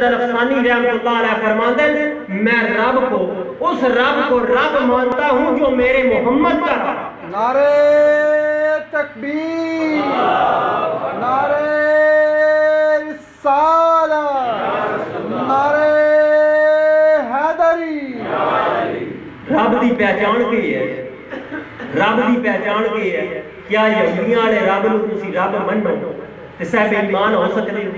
الافسانی رحمۃ اللہ علیہ فرماتے ہیں میں رب کو اس رب کو رب مانتا ہوں جو میرے محمد کا رب. نعرہ تکبیر، نعرہ رسالت، نعرہ حیدری. رب دی پہچان کی ہے، رب دی پہچان کی ہے. کیا یہودیاں والے رب نو تسی رب منو تے صاحب ایمان ہو سکتے ہو؟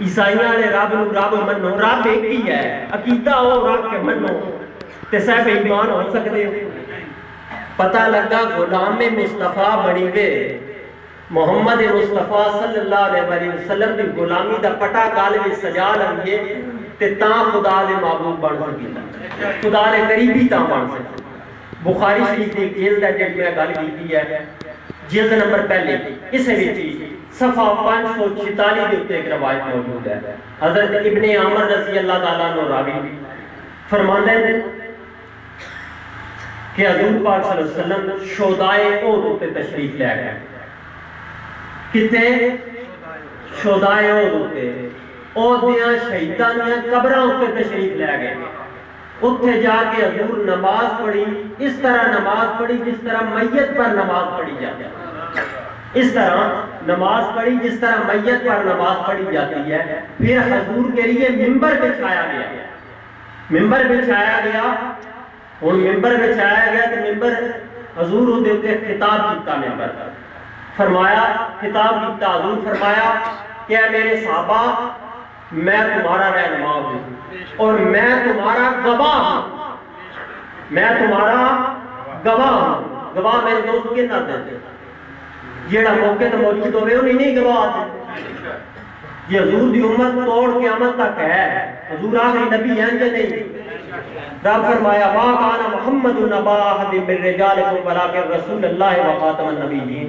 عیسائیاں والے رب نو رب منو، رب ایک ہی ہے، عقیدہ ہو رب کے منو تے صاحب ایمان ہو سکتے ہو؟ پتہ لگا غلام مصطفیٰ بنی وے محمد مصطفیٰ صلی اللہ علیہ وسلم دی غلامی دا پٹا گال وچ سجا لنگے تے تاں خدا دے معبود بن سکے، خدا دے قریبی تاں بن سکے. بخاری شریف دی جلد ہے جڑی میں گل کیتی ہے، جلد نمبر پہلے اس وچ صفحہ 546 دے اوپر ایک روایت موجود ہے. حضرت ابن عمر رضی اللہ تعالیٰ عنہ راوی فرماتے ہیں کہ حضور پاک صلی اللہ علیہ وسلم شہدائے احد تے تشریف لے گئے. کتے شہدائے احد تے احد دیاں شہیداں دیاں قبراں تے تشریف لے گئے. اتھے جا کے حضور نماز پڑھی، اس طرح نماز پڑھی جس طرح میت پر نماز پڑھی جاتی ہے، اس طرح نماز پڑھی جس طرح میت پر نماز پڑھی جاتی ہے. پھر حضور کے لیے ممبر بچھایا گیا، ممبر بچھایا گیا. اور ممبر بچھایا گیا تو ممبر حضور دے تے خطاب کیتا، ممبر فرمایا خطاب کیتا. حضور فرمایا کہ اے میرے صحابہ میں تمہارا رہنما ہوں اور میں تمہارا گواہ ہوں، میں تمہارا گواہ ہوں. گواہ میرے دوست کے نہ دے جیڑا موقع تو موجود ہوئے انہیں نہیں گواہ دے. یہ حضور دی امت توڑ قیامت تک ہے. حضور آخری نبی ہیں کہ نہیں؟ رب فرمایا ما کان محمد نبا احد من رجالکم ولکن رسول اللہ و خاتم النبیین.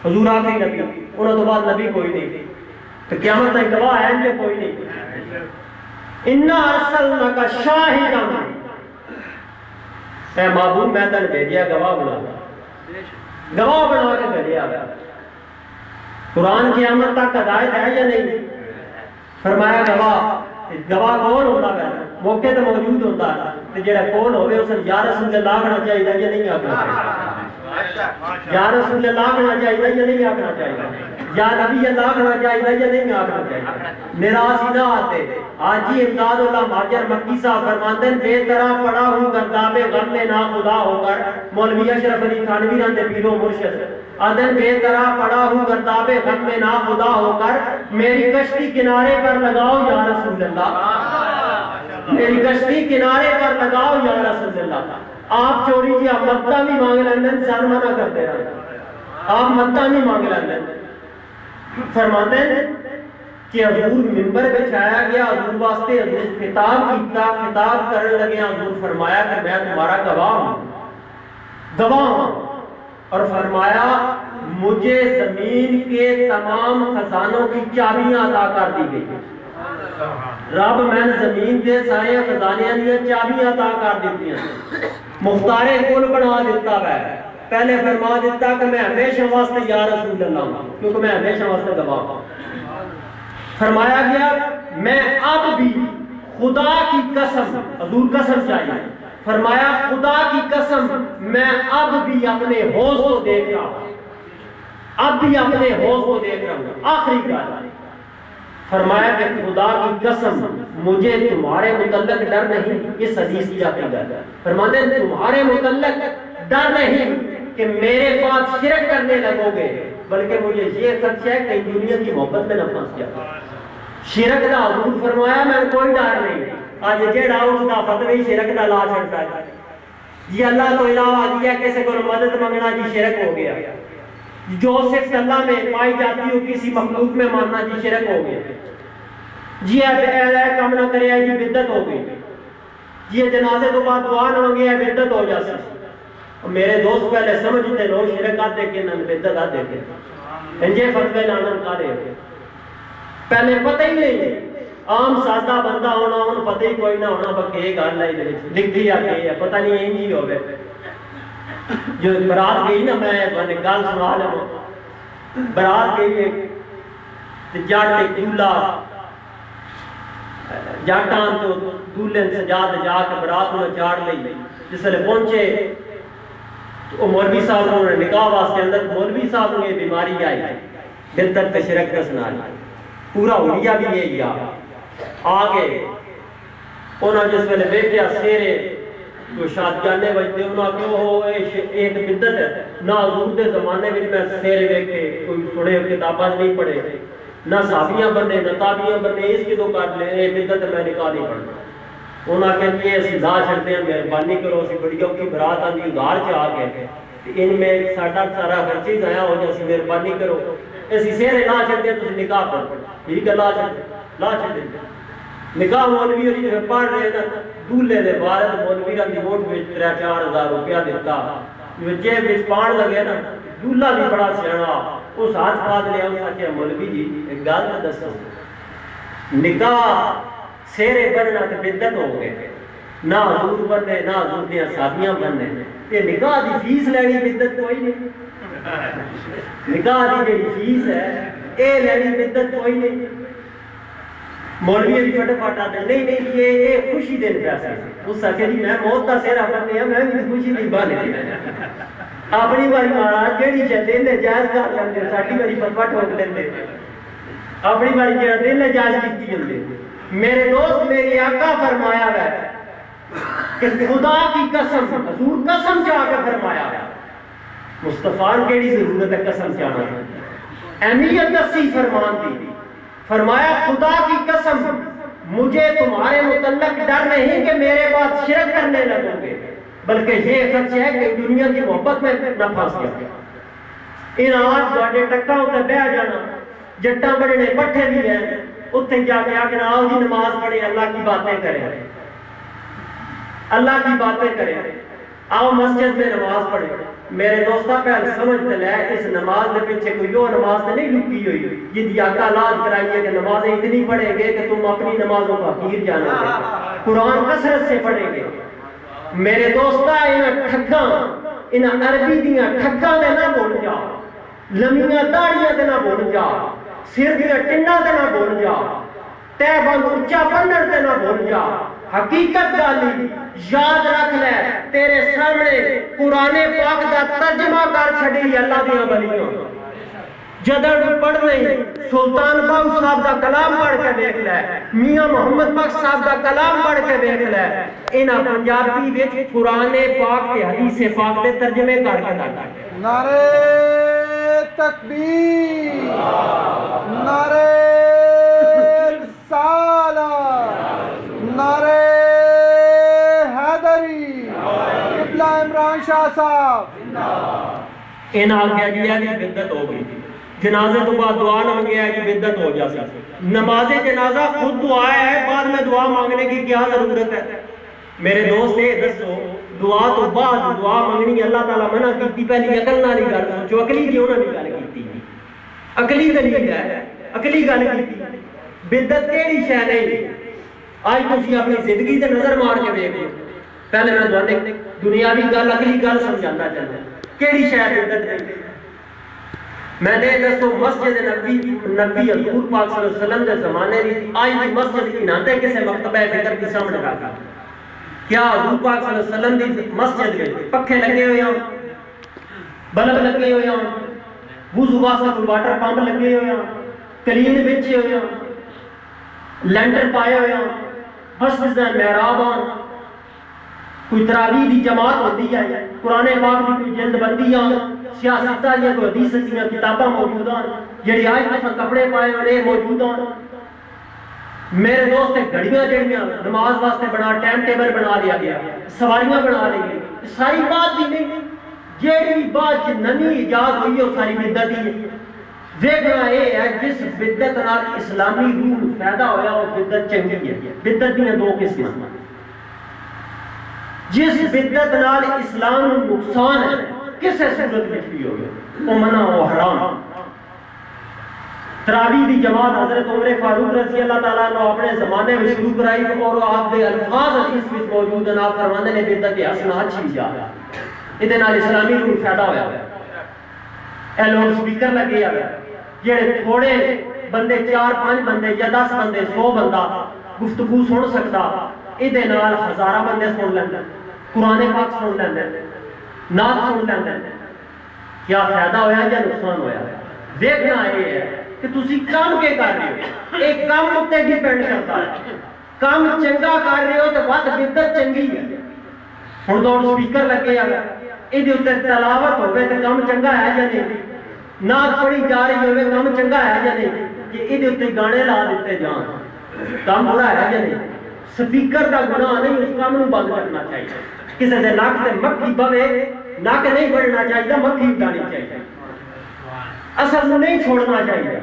حضور آخری نبی، انہوں تو بعد نبی کوئی نہیں، تو قیامت تک گواہ ہے کہ کوئی نہیں. انا ارسلناک شاہدا، اے معبود میں تن بھیجیا گواہ بنا، گواہ بنا کے بھیجیا. قرآن قیامت تک ہدایت ہے یا نہیں؟ فرمایا گواہ. گواہ کون ہوتا ہے؟ موقع تو موجود ہوتا ہے، جڑا کون ہوئے اس نے یا رسول اللہ کہنا چاہیے یا نہیں آکھنا چاہیے؟ یا رسول اللہ کہنا چاہیے یا نہیں آکھنا چاہیے؟ یا نبی اللہ کہنا چاہیے یا نہیں آکھنا چاہیے؟ نراسی نہ آتے. حاجی امداد اللہ مہاجر مکی صاحب فرماتے ہیں بے طرح پڑا ہوں گرداب غم میں نا خدا ہو کر. مولوی اشرف علی تھانوی رہتے پیر و مرشد ادن بے طرح پڑا ہوں گرداب غم میں نا خدا ہو کر. میری کشتی کنارے پر لگاؤ یا رسول اللہ، میری کشتی کنارے پر لگاؤ یا رسول اللہ. آپ چوری کی آپ مدہ بھی مانگ لیندن، سر منع کرتے رہے، آپ مدہ نہیں مانگ لیندن. فرماتے ہیں کہ حضور ممبر بچھایا گیا، حضور واسطے حضور خطاب کیتا، خطاب کرنے لگے. حضور فرمایا کہ میں تمہارا گواہ ہوں، گواہ ہوں. اور فرمایا مجھے زمین کے تمام خزانوں کی چابیاں عطا کر دی گئی. رب میں زمین دے سارے خزانے دیا چابیاں عطا کر دیتی ہیں. مختار کل بنا دیتا ہے. پہلے فرما دیتا کہ میں ہمیشہ واسطے یا رسول اللہ ہوں کیونکہ میں ہمیشہ واسطے گواہ ہوں. فرمایا گیا میں اب بھی خدا کی قسم، حضور قسم چاہیے، فرمایا خدا کی قسم میں اب بھی اپنے حوض کو دیکھ رہا ہوں، اب بھی اپنے حوض کو دیکھ رہا ہوں. آخری بات فرمایا کہ خدا کی قسم مجھے تمہارے متعلق ڈر نہیں. اس حدیث کی جاتی ہے فرماتے ہیں تمہارے متعلق ڈر نہیں کہ میرے پاس شرک کرنے لگو گے، بلکہ مجھے یہ خدشہ ہے کہ دنیا کی محبت میں نہ پھنس جاؤ. شرک دا حضور فرمایا میں کوئی ڈر نہیں. آج جیڑا اٹھتا فتوی شرک دا لا چھڑتا ہے جی اللہ تو علاوہ دیا کیسے کو مدد منگنا جی شرک ہو گیا. جو صرف اللہ میں پائی جاتی ہو کسی مخلوق میں ماننا جی شرک ہو گیا. جی اے کام نہ کرے جی بدعت ہو گئی. جی جنازے تو بعد دعا نہ مانگے بدعت ہو جاتی. میرے دوست پہلے سمجھتے لوگ شرک آتے کہ نہ بدعت آتے کہ انجے فتوے لانا کا رہے. پہلے پتہ ہی نہیں، عام سادہ بندہ ہونا انہوں پتہ ہی کوئی نہ ہونا بلکہ ایک گل لائی دے لکھتی آتی ہے پتہ نہیں یہ نہیں ہوگئے. جو برات گئی نا میں گل سنا لوں، برات گئی جاٹ کے کیولا جاٹان تو دولن سجاد جا کے برات میں چاڑ لئی جس لئے پہنچے تو مولوی صاحب نے نکاح واسطے اندر مولوی صاحب نے بیماری آئی بدت شرک کا سنائی پورا اڑیا بھی یہ یا آگے انہوں جس میں نے بیٹیا سیرے جو شادیانے بجتے انہوں کیوں ہو ایک بدت ہے نہ حضور دے زمانے میں سیرے بیٹھے کوئی سنے کتاباں نہیں پڑھے نہ صحابیاں بننے نہ تابعیاں بننے اس کی تو کاٹ لیں اے بدت میں نکاح نہیں پڑھنا انہوں کہتے ہیں اسی لا چھڑتے ہیں مہربانی کرو اسی بڑیوں کی برات آندھی ادھار چاہ کے ان میں ساڑھا سارا ہر چیز آیا ہو جیسی مہربانی کرو اسی سیرے لا چھڑتے ہیں تو نکاح پڑھ ٹھیک ہے لا چھڑتے ہیں نکاح مولوی ہوئی جو پڑھ رہے ہیں دولے دے بارد مولوی رہا دی ووٹ میں 3-4 ہزار روپیہ دیتا جیب میں پان لگے نا دولہ بھی بڑا سیانا اس ہاتھ پاد لیا اس آکے مولوی جی ایک گال میں دستا نکاح سیرے بننا تو بدت ہو گئے نہ حضور بننے نہ حضور دیا صحابیاں بننے یہ نکاح دی فیس لینی بدت کوئی نہیں نکاح دی جو فیس ہے اے لینی بدت کوئی نہیں مولوی بھی پھٹے پھاٹا دے نہیں یہ خوشی دین پیاسے اس سکے جی میں موت تا سیرہ بننے ہیں میں بھی خوشی نہیں بانے اپنی باری مارا جیڑی چاہتے ہیں جائز کر لیندے ساٹھی باری پھٹ ٹھوک لیندے اپنی باری جیڑا دل جائز کیتی جلدے میرے دوست میری آقا فرمایا ہے کہ خدا کی قسم حضور قسم چاہ کے فرمایا ہے مصطفیٰ کیڑی ضرورت ہے قسم چاہنا اہمیت دسی فرمان دی فرمایا خدا کی قسم مجھے تمہارے متعلق ڈر نہیں کہ میرے بعد شرک کرنے لگوں گے بلکہ یہ خدش ہے کہ دنیا کی محبت میں نہ پھنس گیا ان آج بڑے ٹکا ہوتا بہ جانا جٹا بڑے پٹھے بھی ہیں اتنے جا کے آگے آؤ جی نماز پڑھے اللہ کی باتیں کریں اللہ کی باتیں کریں آؤ مسجد میں نماز پڑھے میرے دوستہ پہلے سمجھتے لے اس نماز کے پیچھے کوئی وہ نماز سے نہیں لکی ہوئی یہ دیاکہ علاج کرائیے کہ نمازیں اتنی پڑھیں گے کہ تم اپنی نمازوں کا حقیر جانا گے قرآن کثرت سے پڑھیں گے میرے دوستہ انہیں ٹھگاں انہیں عربی دیاں ٹھگاں دے نہ بول جا لمیاں داڑیاں دے نہ بول جا سر دیا ٹنڈا دے نہ بول جا تے بند اچھا پنڈر دے نہ بول جا حقیقت گالی یاد رکھ لے تیرے سامنے قرآن پاک دا ترجمہ کر چھڑی اللہ دیا بلیوں جدر پڑھ رہی سلطان باؤ صاحب دا کلام پڑھ کے دیکھ لے میاں محمد بخش صاحب دا کلام پڑھ کے دیکھ لے انہا پنجابی ویچ قرآن پاک کے حدیث پاک دے ترجمے کر کے دیکھ لے نعرہ تکبیر نعرہ رسالت نعرہ حیدری قبلہ عمران شاہ صاحب ان آگیا جی آگیا بدت ہو گئی جنازے تو بعد دعا نہ مانگے آئے کہ بدت ہو جاتا نماز جنازہ خود دعا ہے بعد میں دعا مانگنے کی کیا ضرورت ہے میرے دوست ہے دسو دعا تو بعد دعا مانگنی اللہ تعالیٰ منع کیتی پہلی عقل نہ نہیں گل جو عقلی کیوں نہ نہیں گل کیتی عقلی دلیل ہے عقلی گل کیتی بدت کیڑی شے نہیں آج تسی اپنی زندگی تے نظر مار کے دیکھو پہلے میں توانے دنیاوی گل عقلی گل سمجھانا چاہتا ہوں کیڑی شے بدت نہیں میں نے دسو مسجد نبی حضور پاک صلی اللہ علیہ وسلم دے زمانے دی آج دی مسجد کی ناندے کسے مکتبہ فکر کی سامنے رکھا کیا حضور پاک صلی اللہ علیہ وسلم دی مسجد میں پکھے لگے ہوئے ہوں بلب لگے ہوئے ہوں وضو واسطے کوئی واٹر پمپ لگے ہوئے ہوں کلین بچے ہوئے ہوں لینڈر پائے ہوئے ہوں مسجد میں محراب ہوں کوئی تراویح دی جماعت ہوتی ہے قرآن پاک دی کوئی جلد بندی ہوں سیاستہ یا کوئی حدیث سچیاں کتاباں موجود ہیں جڑی آج کسا کپڑے پائے ہوئے موجود ہیں میرے دوست گھڑیاں جڑیاں نماز واسطے بنا ٹائم ٹیبل بنا لیا گیا سواریاں بنا لی گئی ساری بات بھی نہیں جیڑی بات نمی ایجاد ہوئی ہے ساری بدت ہی ہے دیکھنا یہ ہے جس بدت نال اسلامی روح پیدا ہویا وہ بدت چنگی ہے بدت دیاں دو قسم جس بدت نال اسلام نقصان ہے کسے صورت میں بھی ہو گیا وہ منع وہ حرام تراویح دی جماعت حضرت عمر فاروق رضی اللہ تعالیٰ نے اپنے زمانے میں شروع کرائی اور آپ دے الفاظ حدیث میں موجود ہیں آپ فرمانے نے بدت حسنہ اچھی جا ادھے نال اسلامی روح پیدا ہویا اے لوگ سپیکر لگے آگیا یہ تھوڑے بندے 4-5 بندے یا 10 بندے 100 بندہ گفتگو سن سکتا یہ نال ہزارہ بندے سن لیندے قرآن پاک سن لیندے نعت سن لیندے کیا فائدہ ہویا یا نقصان ہویا دیکھنا یہ ہے کہ تسی کام کے کر رہے ہو ایک کام اتے ڈیپینڈ کرتا ہے کام چنگا کر رہے ہو تو بات بدت چنگی ہے ہن تو سپیکر لگے آ یہ تلاوت ہوئے تو کام چنگا ہے یا نہیں نعت پڑھی جا رہی ہوئے کام چنگا ہے یا نہیں کہ یہ گانے لا دیتے جان کام برا ہے یا نہیں سپیکر کا گناہ نہیں اس کام بند کرنا چاہیے کسی دے ناک سے مکھی بوے ناک نہیں بڑھنا چاہیے مکھی اٹھانی چاہیے اصل نہیں چھوڑنا چاہیے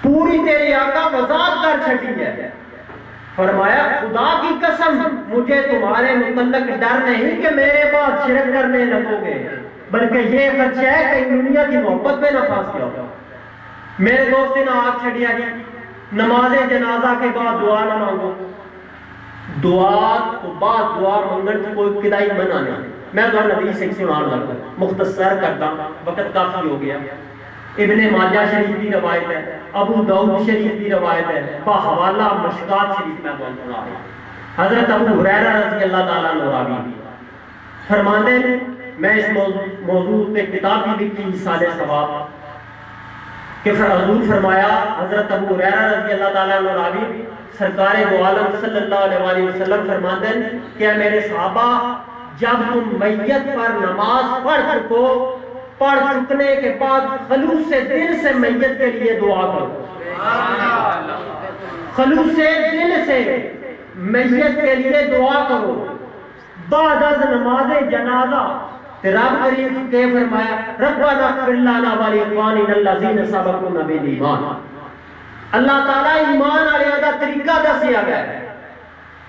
پوری تیری آقا وضاحت کر چھٹی ہے فرمایا خدا کی قسم مجھے تمہارے متعلق ڈر نہیں کہ میرے بعد شرک کرنے لگو گے بلکہ یہ خدشہ ہے کہ دنیا کی محبت میں نہ پھنس گیا ہو میرے دوست نے آگ چھڑیا گیا نماز جنازہ کے بعد دعا نہ مانگو دعا تو بعد دعا مانگن کی کوئی ابتدائی منع نہیں میں تو حدیث ایک سنان لگا مختصر کرتا وقت کافی ہو گیا ابن ماجہ شریف کی روایت ہے ابو داؤد شریف کی روایت ہے بحوالہ مشکات شریف میں بول سنا ہے حضرت ابو ہریرہ رضی اللہ تعالیٰ عنہ راوی فرماتے ہیں میں اس موضوع پہ کتاب بھی لکھی سال ثواب کہ حضور فرمایا حضرت ابو ہریرہ رضی اللہ تعالیٰ عنہ راوی سرکار دو عالم صلی اللہ علیہ وسلم فرماتے ہیں کہ میرے صحابہ جب تم میت پر نماز پڑھ چکنے کے بعد خلوص دل سے میت کے لیے دعا کرو خلوص دل سے میت کے لیے دعا کرو بعد از نماز جنازہ رب کریم کے فرمایا ربنا اغفر لنا ولاخواننا الذین سبقونا بالایمان اللہ تعالیٰ ایمان والوں کا طریقہ دسیا گیا ہے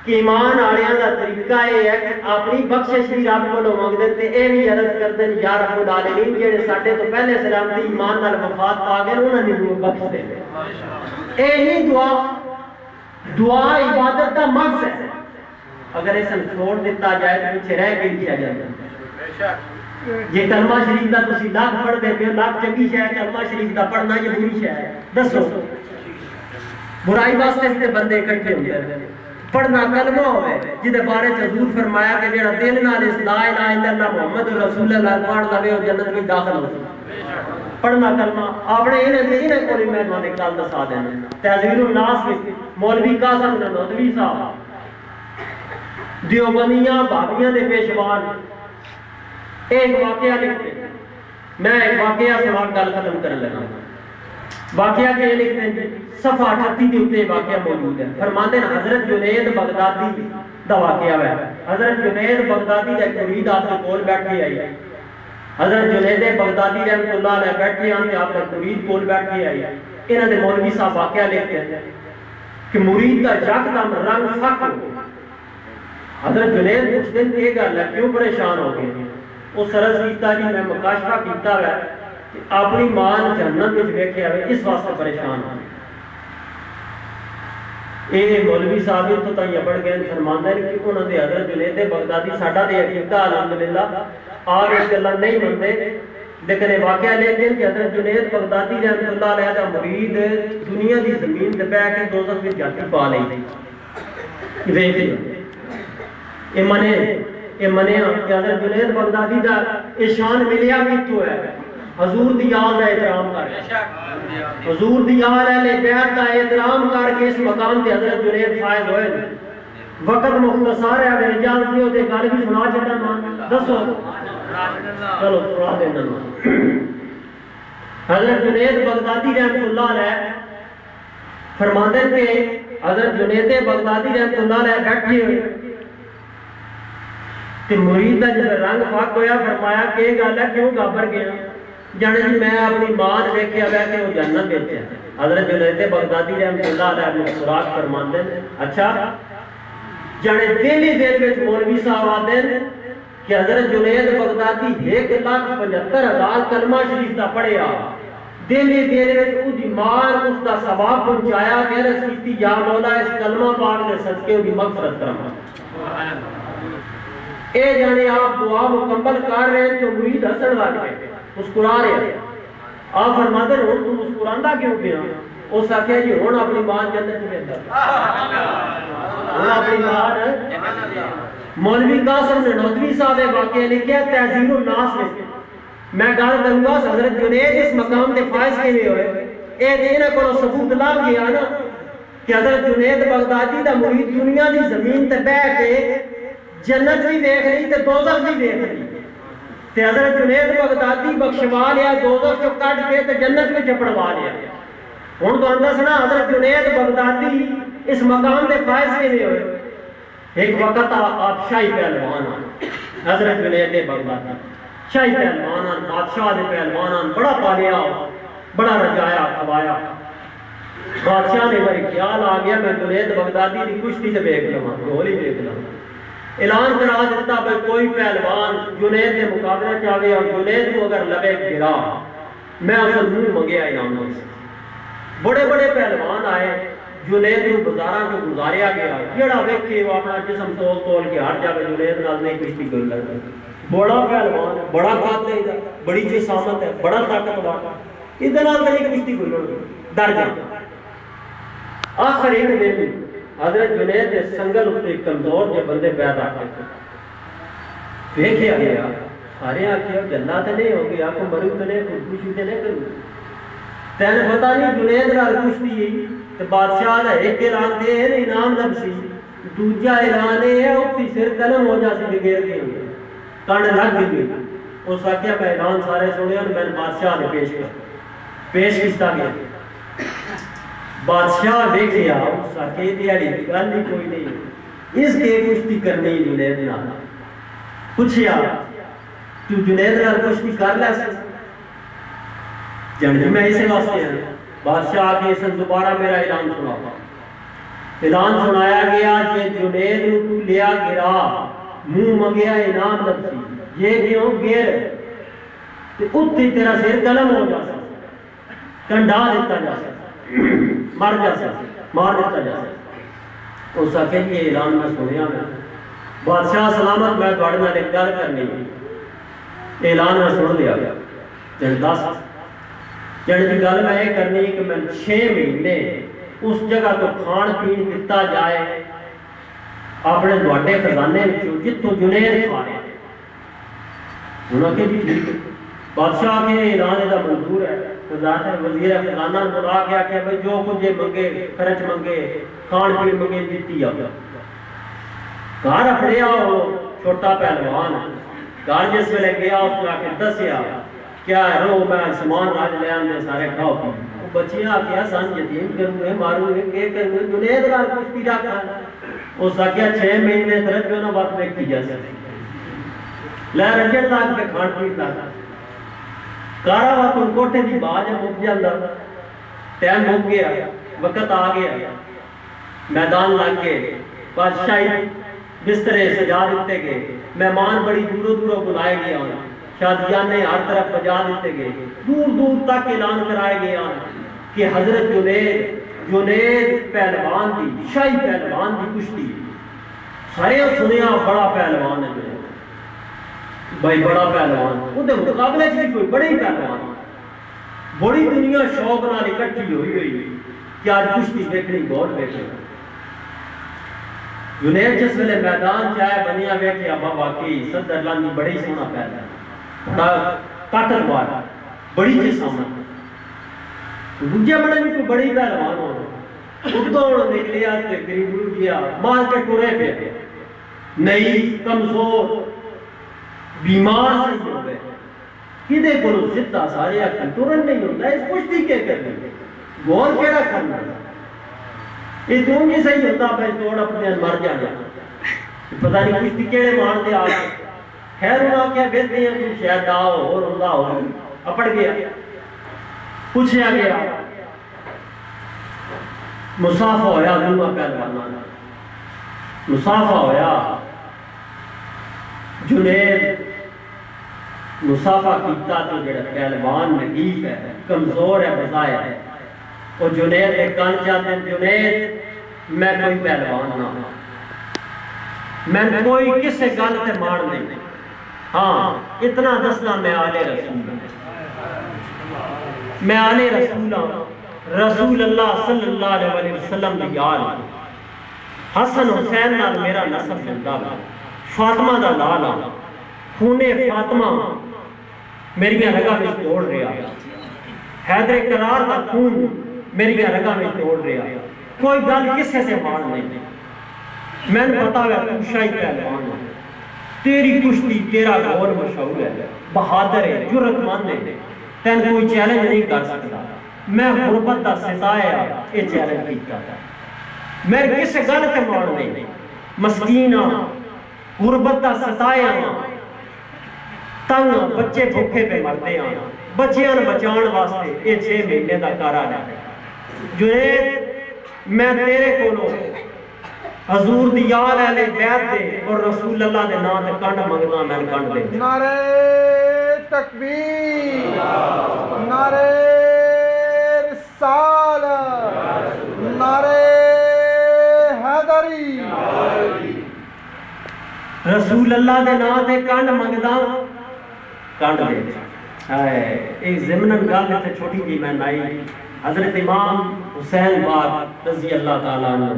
کہ ایمان والوں کا طریقہ یہ ہے کہ اپنی بخشش بھی رب کو منگتے تے اے بھی عرض کرتے ہیں یا رب العالمین جڑے ساڈے تو پہلے سلامتی ایمان نال وفات پا گئے انہاں نوں بخش دے یہی دعا عبادت کا مقصد ہے اگر اس نے چھوڑ دیتا جائے تو پیچھے رہ کے لیا جائے یہ کلمہ شریف کا تسی لاکھ پڑھ دے پھر لاکھ چنگی شے ہے کلمہ شریف کا پڑھنا یہ بری شے ہے دسو برائی واسطے سے بندے اکٹھے ہوتے ہیں پڑھنا کلمہ ہوئے جدے بارے حضور فرمایا کہ جڑا دل نال اس لا الہ الا اللہ محمد رسول اللہ پڑھ لوے وہ جنت میں داخل ہو پڑھنا کلمہ اپنے انہیں کوئی مہمان نکال دسا دینا تہذیب الناس میں مولوی قاسم ندوی صاحب دیوبندیاں بھابیاں دے پیشوان ایک واقعہ لکھتے میں ایک واقعہ سے گل ختم کر لینا واقعہ کے لکھتے ہیں صفحہ 38 کے اوپر واقعہ موجود ہے فرماتے ہیں حضرت جنید بغدادی دا واقعہ ہے حضرت جنید بغدادی دا ایک مرید آپ کے کول بیٹھے آئی حضرت جنید بغدادی رحمۃ اللہ علیہ بیٹھے آن کے آپ کا مرید کول بیٹھے آئی انہاں دے مولوی صاحب واقعہ لکھتے ہیں کہ مرید کا یکدم رنگ فک حضرت جنید پوچھتے ہیں یہ گل ہے کیوں پریشان ہو گئے وہ سرز کیتا جی میں مکاشفہ کیتا ہے کہ اپنی ماں جنت میں دیکھے ہوئے اس واسطے پریشان ہوں یہ مولوی صاحب تو تائیں پڑھ گئے فرماندے ہیں کہ انہوں نے حضرت جنید بغدادی ساڈا تے عقیدہ الحمدللہ آج اس گلاں نہیں منتے لیکن یہ واقعہ لیتے ہیں کہ حضرت جنید بغدادی رحمۃ اللہ علیہ کا مرید دنیا دی زمین تے بیٹھ کے دوزخ وچ جاتی پا لئی ویکھ لو یہ منے کہ حضرت جنید بغدادی دا شان ملیا کیتوں ہے حضور دی یاد کا احترام کر حضور دی یاد اہل بیت کا احترام کر کے اس مقام تے حضرت جنید فائز ہوئے وقت مختصر ہے اگر اجازت دیو تے گل بھی سنا چھڈا دسو چلو سنا دینا حضرت جنید بغدادی رحمۃ اللہ علیہ فرماتے ہیں کہ حضرت جنید بغدادی رحمۃ اللہ علیہ بیٹھے ہوئے کہ مرید کا جب رنگ فاق ہویا فرمایا کہ یہ گل ہے کیوں گھبر گیا جانے جی میں اپنی ماں دیکھے آیا کہ وہ جنت بیٹھے ہیں حضرت جنید بغدادی رحمۃ اللہ علیہ اپنے خوراک فرماتے ہیں اچھا جانے دلی دیر میں مولوی صاحب آتے ہیں کہ حضرت جنید بغدادی 1,75,000 کلمہ شریف کا پڑھیا دلی دیر میں وہ دی ماں اس کا ثواب پہنچایا کہ رس کیتی یا مولا اس کلمہ پاک دے صدقے دی مغفرت کرما اے جانے آپ دعا مکمل کر رہے ہیں تو مرید حسن والے مسکرا رہے ہیں آپ فرماتے ہیں تم مسکراندہ کیوں پیا اس آخیا جی ہوں اپنی ماں جنت میں ہوں اپنی ماں مولوی قاسم نانوتوی صاحب واقعہ لکھیا تہذیب الناس میں میں گل کروں گا حضرت جنید اس مقام کے فائز کے لیے ہوئے اے دینا کو ثبوت لا گیا نا کہ حضرت جنید بغدادی دا مرید دنیا دی زمین تے بیٹھ کے جنت بھی دیکھ رہی تے دوزخ بھی دیکھ رہی تے حضرت جنید بغدادی بخشوا لیا دوزخ چوں کٹ کے تے جنت میں چپڑوا لیا ہن تو اندر سنا حضرت جنید بغدادی اس مقام کے فائز کے لیے ہوئے ایک وقت آپ شاہی پہلوان حضرت جنید بغدادی شاہی پہلوان بادشاہ دے پہلوان بڑا پالیا بڑا رجایا کھوایا بادشاہ نے بڑی خیال آ گیا میں جنید بغدادی کی کشتی سے دیکھ لوں گولی دیکھ لوں اعلان کرا دیتا بھائی کوئی پہلوان جنید کے مقابلہ چاہے اور جنید کو اگر لبے گرا میں اسے منہ منگیا انعام سے بڑے بڑے پہلوان آئے جنید کو گزارا کو گزاریا گیا جڑا ویکھے وہ اپنا جسم تول تول کے ہر جگہ جنید نال نہیں کشتی کر لگا بڑا پہلوان بڑا قاتل ہے بڑی جسامت ہے بڑا طاقتور ادھر نال نہیں کشتی کر لگا ڈر گیا آخر ایک دن حضرت جنید نے سنگل اپنے کمزور جو بندے پیدا کرتے دیکھیا گیا سارے آکھیا جنہ تے نہیں ہو گیا کو مرو تے نہیں خوشی تے نہیں کرو تین پتہ نہیں جنید نال کشتی ہے تے بادشاہ دا ایک اعلان دے انعام لبسی دوجا اعلان ہے اوتی سر قلم ہو جا سی گیر کے کان لگ گئی اس آکھیا میں اعلان سارے سنے اور میں بادشاہ نے پیش کیتا گیا بادشاہ دیکھیا اس آکھے دیاری گل نہیں کوئی نہیں اس کے کشتی کرنی جنید نال پوچھیا تو جنید نال کشتی کر لے جنید میں اسے واسطے ہیں بادشاہ کے سن دوبارہ میرا اعلان اعلان سنایا گیا کہ جنید تو لیا گرا منہ منگیا انعام لبسی یہ کیوں گر اتنی تیرا سر قلم ہو جا سکتا کنڈا دیتا جا سکتا مار جا سکتا مار دیتا جا سکتا اس آکھے یہ اعلان میں سنیا میں بادشاہ سلامت میں دوڑنا نے گل کرنی اعلان میں سن لیا گیا جن 10 جن کی گل میں یہ کرنی کہ میں 6 مہینے اس جگہ کو کھان پین دیتا جائے اپنے دوڑے خزانے جتوں جنید کھا رہے انہوں نے بھی ٹھیک بادشاہ کے اعلان دا منظور ہے وزیر خزانہ بلا کے آکھیا بھائی جو کچھ منگے خرچ منگے کھان پین منگے دیتی آ گھر اپنے آؤ چھوٹا پہلوان گھر جس ویلے گیا اس نے آکے دسیا کیا ہے رو میں سامان راج لے آنے سارے کھاؤ پی بچیاں آکھیا سان یتیم کروں گے ماروں گے کہ کروں گے جنید نال کشتی رکھا اس آکھیا 6 مہینے ترت جو نہ وقت دیکھی جا سکتی لے رجڑ تاک پہ کھان پین تاک کارا وقت کوٹے دی باج مک جاندہ ٹائم مک گیا وقت آ گیا میدان لگ گئے بادشاہی بسترے سجا دیتے گئے مہمان بڑی دوروں دوروں بلائے گیا شادیانے ہر طرف بجا دیتے گئے دور دور تک اعلان کرائے گیا کہ حضرت جنید پہلوان دی شاہی پہلوان دی کشتی سارے سنیا بڑا پہلوان ہے بھائی بڑا پہلوان اندھے مقابلے سے کوئی بڑی پہلوان بڑی دنیا شوق نہ اکٹھی ہوئی کہ آج کشتی دیکھنی گول بیٹھے جنید جس ویلے میدان چاہے بنیا گیا کہ ابا واقعی صدر اللہ نے بڑی سونا پہلا بڑا طاقتور بڑی جسامت دوجے بڑے بھی کوئی بڑی پہلوان ہو اردوڑ نکلیا تے قریب رو گیا مار کے ٹورے پہ نئی کمزور بیمار سے ہو گئے کدے کو زدہ سارے اکھن ٹورن نہیں ہوتا ہے اس کشتی کے کرنے گور کیڑا کرنا یہ دون کی صحیح ہوتا ہے توڑ اپنے مر جانا پتہ نہیں کشتی کیڑے مار دے آگے خیر انہاں کیا کہتے ہیں کہ شاید آؤ اور رندہ ہو اپڑ گیا پوچھیا گیا مسافہ ہویا دنیا پہلوانا مسافہ ہویا جنید مسافہ کیتا تو جڑا پہلوان نحیف ہے کمزور ہے بظاہر ہے اور جنید ایک کان چاہتے ہیں جنید میں کوئی پہلوان نہ میں کوئی کسے گل تے مار نہیں ہاں اتنا دسنا میں آلے رسول ہوں میں آلے رسول ہوں رسول اللہ صلی اللہ علیہ وسلم دی یاد حسن حسین نال میرا نسب ملدا وا فاطمہ دا لالا خون فاطمہ میری رگاں وچ دوڑ رہا حیدر کرار دا خون میری رگاں وچ دوڑ رہا کوئی گل کسے سے مار نہیں میں نے پتا ہے تو شاہی پہلوان ہے تیری کشتی تیرا گھوڑ مشہور ہے بہادر ہے جرت مند ہے تین کوئی چیلنج نہیں کر سکتا میں غربت دا ستایا یہ چیلنج کیتا تھا میں کسے گل تے مار نہیں مسکین غربت دا ستایا تنگ بچے بھوکے پہ مرتے ہیں بچیاں بچان واسطے یہ 6 مہینے دا کارا ہے جنید میں تیرے کولو حضور دی یار اہل بیت دے اور رسول اللہ دے نام تے کنڈ منگدا میں کنڈ دے نعرہ تکبیر نعرہ رسالت نعرہ حیدری رسول اللہ دے نام تے کنڈ منگدا کنڈ دے ایک ضمناً گل تے چھوٹی جی میں لائی حضرت امام حسین باغ رضی اللہ تعالیٰ عنہ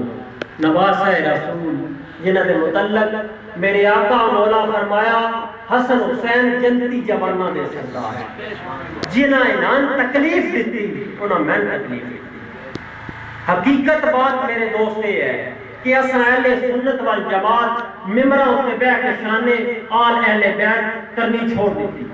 نواسہ رسول جنہاں دے متعلق میرے آقا مولا فرمایا حسن حسین جنتی جوانہ دے سردار ہے جنہاں انہاں تکلیف دیتی انہاں میں تکلیف دیتی حقیقت بات میرے دوست یہ ہے کہ اساں اہل سنت والجماعت ممبراں تے بیٹھ کے شانے آل اہل بیت کرنی چھوڑ دیتی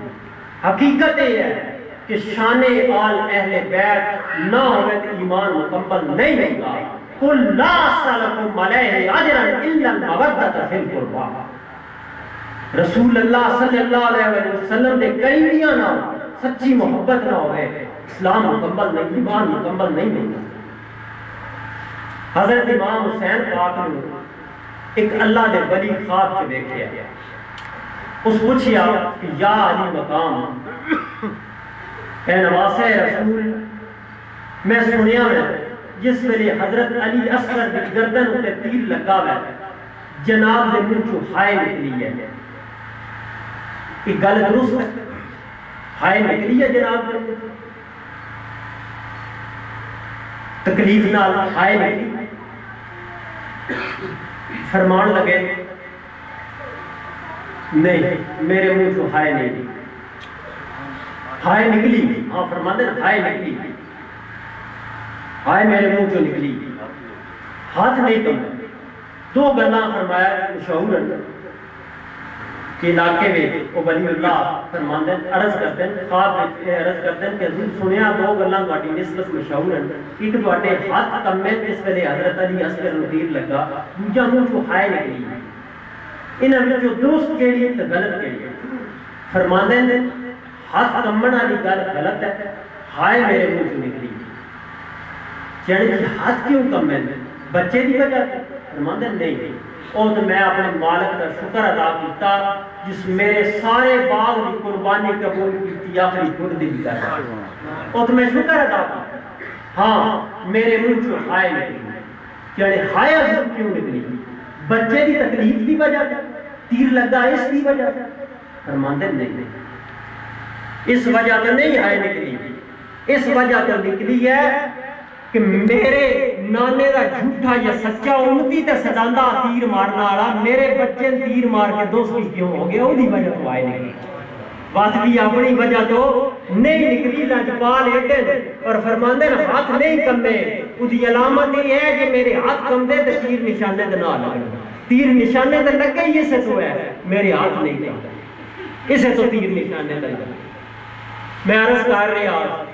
حقیقت یہ ہے کہ شان آل اہل بیت نہ ہوئے تو ایمان مکمل نہیں ہوگا قُلْ لَا أَسْأَلُكُمْ عَلَيْهِ أَجْرًا إِلَّا الْمَوَدَّةَ فِي الْقُرْبَى رسول اللہ صلی اللہ علیہ وسلم نے کئی دیاں نہ سچی محبت نہ ہوئے اسلام مکمل نہیں ایمان مکمل نہیں ہوگا حضرت امام حسین پاک نے ایک اللہ دے ولی خواب کے دیکھے اس پوچھیا کہ یا علی مقام اے نواسہ رسول میں سنیا میں جس ویلے حضرت علی اصغر دی گردن تے تیر لگا ہے جناب دے منہ چوں ہائے نکلی ہے یہ گل درست ہے ہائے نکلی ہے جناب دے تکلیف نال ہائے نکلی فرمان لگے نہیں میرے منہ چوں ہائے نہیں ہائے نکلی ہاں فرماتے ہیں ہائے نکلی ہائے میرے منہ چوں نکلی ہاتھ نہیں کم دو گلاں فرمایا مشہور ہے کہ علاقے میں وہ ولی اللہ فرماتے ہیں عرض کرتے ہیں خواب عرض کرتے ہیں کہ حضور سنیا دو گلاں واٹی نسبت مشہور ہیں ایک تواڈے ہاتھ کم میں اس ویلے حضرت علی اصغر نوں تیر لگا دوجا منہ چوں ہائے نکلی انہاں وچوں درست کیڑی ہے تے غلط کیڑی ہے فرماتے ہیں ہاتھ کمن والی گل غلط ہے ہائے میرے منہ چوں نکلی یعنی ہاتھ کیوں کم ہے بچے دی وجہ فرماتے ہیں نہیں اور تو میں اپنے مالک کا شکر ادا کیتا جس میرے سارے باغ دی قربانی قبول کیتی آخری خود دی بھی کرتا اور تو میں شکر ادا کیتا ہاں میرے منہ چوں ہائے نکلی یعنی ہائے حضور کیوں نکلی بچے دی تکلیف دی وجہ تیر لگا اس دی وجہ فرماتے ہیں نہیں اس وجہ تو نہیں ہائے نکلی اس وجہ تو نکلی ہے کہ میرے نانے دا جھوٹا یا سچا امتی تے سداندا تیر مارنا والا میرے بچے تیر مار کے دوستی کیوں ہو گیا اودی وجہ تو آئے نہیں بات بھی اپنی وجہ تو نہیں نکلی لجپال ایڈے اور فرماندے نا ہاتھ نہیں کمے اودی علامت یہ ہے کہ میرے ہاتھ کم دے تے تیر نشانے دے نہ لگے تیر نشانے دے لگے یہ سے تو ہے میرے ہاتھ نہیں کم اسے تو تیر نشانے دے لگے میں عرض کر رہا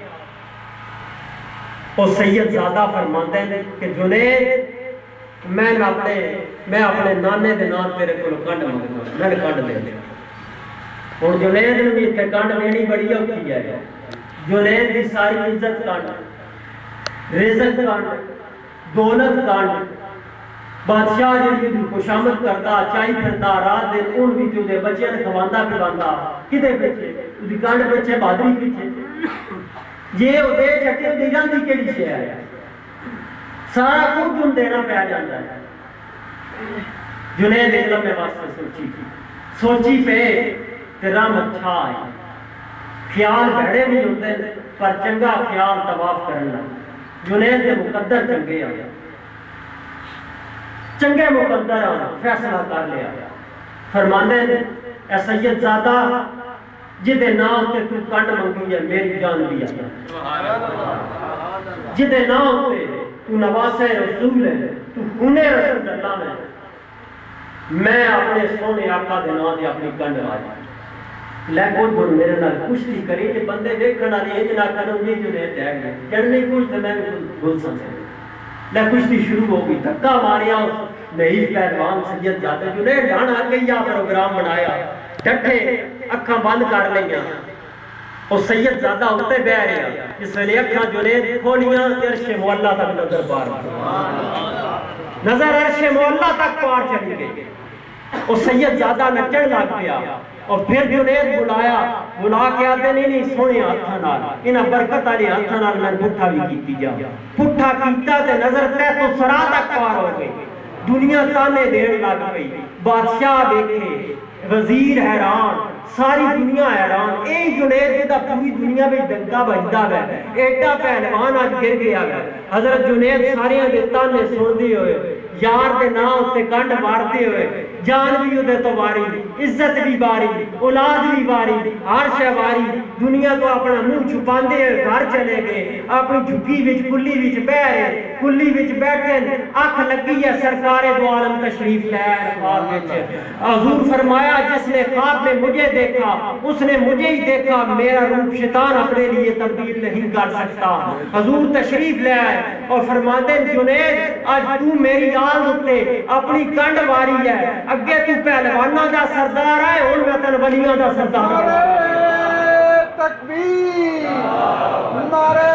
اور سید زادہ فرماتے ہیں کہ جنید میں اپنے نانے دے نام تیرے کو کنڈ مانگنا میں نے کنڈ دے دیا اور جنید نے بھی اتنے کنڈ دینی بڑی اوکھی ہے جنید دی ساری عزت کنڈ رزق کنڈ دولت کنڈ بادشاہ جنہی دی خوشامت کرتا چاہی پھرتا رات دے ان بھی جو دے بچے نے کھواندہ پھراندا کدے پیچھے دی کنڈ پیچھے بادری پیچھے یہ او دے چکے دی جاندی کیڑی سے آیا سارا کچھ ان دینا پہ آ جاتا ہے جنید علم میں واسطے سوچی پہ تیرام اچھا آئی خیال بھڑے بھی ہوتے پر چنگا خیال طواف کرنا جنید کے مقدر چنگے آیا چنگے مقدر آیا فیصلہ کر لیا فرماندے اے سید زادہ جدے نام تے تو کنڈ منگی ہے میری جان بھی آیا جدے نام تے تو نواسے رسول ہے تو خونے رسول اللہ میں اپنے سونے آقا دے نام دے اپنی کنڈ آئی لیکن وہ میرے نال کشتی کری کہ بندے دیکھنا نہیں اتنا کنوں یہ جو رہتے ہیں کرنے کچھ تو میں بھول سکتے لے کشتی شروع ہو گئی دھکا ماریا نہیں پہلوان سید جاتے جو نے ڈھانا گیا پروگرام بنایا ڈٹھے اکھاں بند کر لیا اور سید زیادہ ہوتے بہ رہے اس ویلے اکھاں جو نے کھولیاں عرش مولا تک نظر پار نظر عرش مولا تک پار چلی گئی اور سید زیادہ نچڑ لگ گیا اور پھر جنید بلا کے آتے نہیں سونے ہاتھاں نال انہاں برکت والی ہاتھاں نال میں پٹھا بھی کیتی جا پٹھا کیتا تے نظر تے تو سرا تک پار ہو گئی دنیا تانے دین لگ گئی بادشاہ دیکھے وزیر حیران ساری دنیا حیران اے جنید دا پوری دنیا میں ڈنگا بجدا ہے ایڈا پہلوان آج گر گیا ہے حضرت جنید ساریاں دے تانے سن دی ہوئے یار دے نام تے کنڈ مارتے ہوئے جان بھی دے تو باری عزت بھی باری اولاد بھی باری ہر شے باری دنیا تو اپنا منہ چھپاندے ہوئے گھر چلے گئے اپنی جھکی وچ کلی وچ بیٹھ رہے کلی وچ بیٹھے اکھ لگی ہے سرکار دو عالم تشریف لے خواب وچ حضور فرمایا جس نے خواب میں مجھے دیکھا اس نے مجھے ہی دیکھا میرا روپ شیطان اپنے لیے تبدیل نہیں کر سکتا حضور تشریف لے آئے اور فرماتے جنید آج تو میری آل اٹھے اپنی کنڈ واری ہے اگے تو پہلوانہ دا سردار ہے اور میں تن ولیاں دا سردار نعرہ تکبیر نعرہ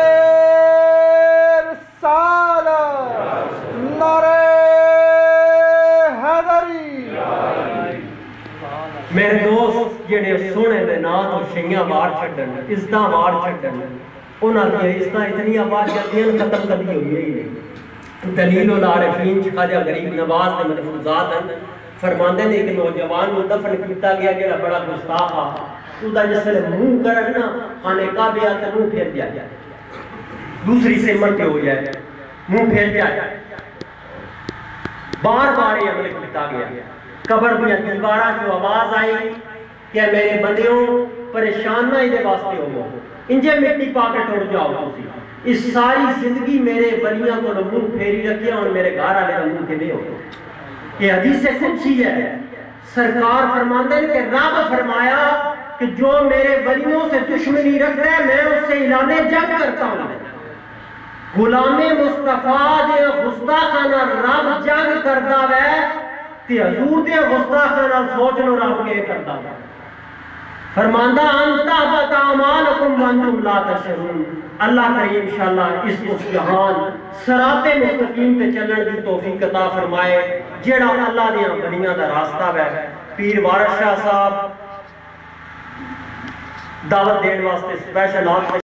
رسالت نعرہ حیدری میرے دوست جڑے سونے دے نام تو شیاں وار چھڈن عزتاں وار چھڈن انہاں دی عزتاں اتنی آواز جلدی ختم کبھی ہوئی ہی نہیں دلیل العارفین خواجہ غریب نواز دے ملفوظات ہیں فرماندے نے کہ نوجوان کو دفن کیتا گیا جڑا بڑا گستاخ آ تو دا جس نے منہ کرنا خانے کعبے آتے منہ پھیر جائے دوسری سے منٹے ہو جائے منہ پھیر جائے بار بار یہ عمل کیتا گیا قبر میں دیوارہ جو آواز آئی کہ میرے بندیوں پریشان نہ دے واسطے ہو انجے مٹی پا کے ٹوڑ جاؤ تسی اس ساری زندگی میرے ولیاں کو منہ پھیری رکھیا اور میرے گھر والے منہ کے نہیں ہو یہ حدیث قدسی ہے سرکار فرماندے ہیں کہ رب فرمایا کہ جو میرے ولیوں سے دشمنی رکھتا ہے میں اس سے اعلان جنگ کرتا ہوں غلام مصطفیٰ دے گستاخانہ رب جنگ کردا ہے تے حضور دے گستاخانہ سوچ لو رب کے کردا ہے فرماندہ انتا بتا اعمالکم وانتم لا تشعرون اللہ کریم انشاءاللہ اس جہان صراط مستقیم پہ چلن دی توفیق عطا فرمائے جیڑا اللہ دیاں بنیاں دا راستہ ہے پیر وارث شاہ صاحب دعوت دین واسطے سپیشل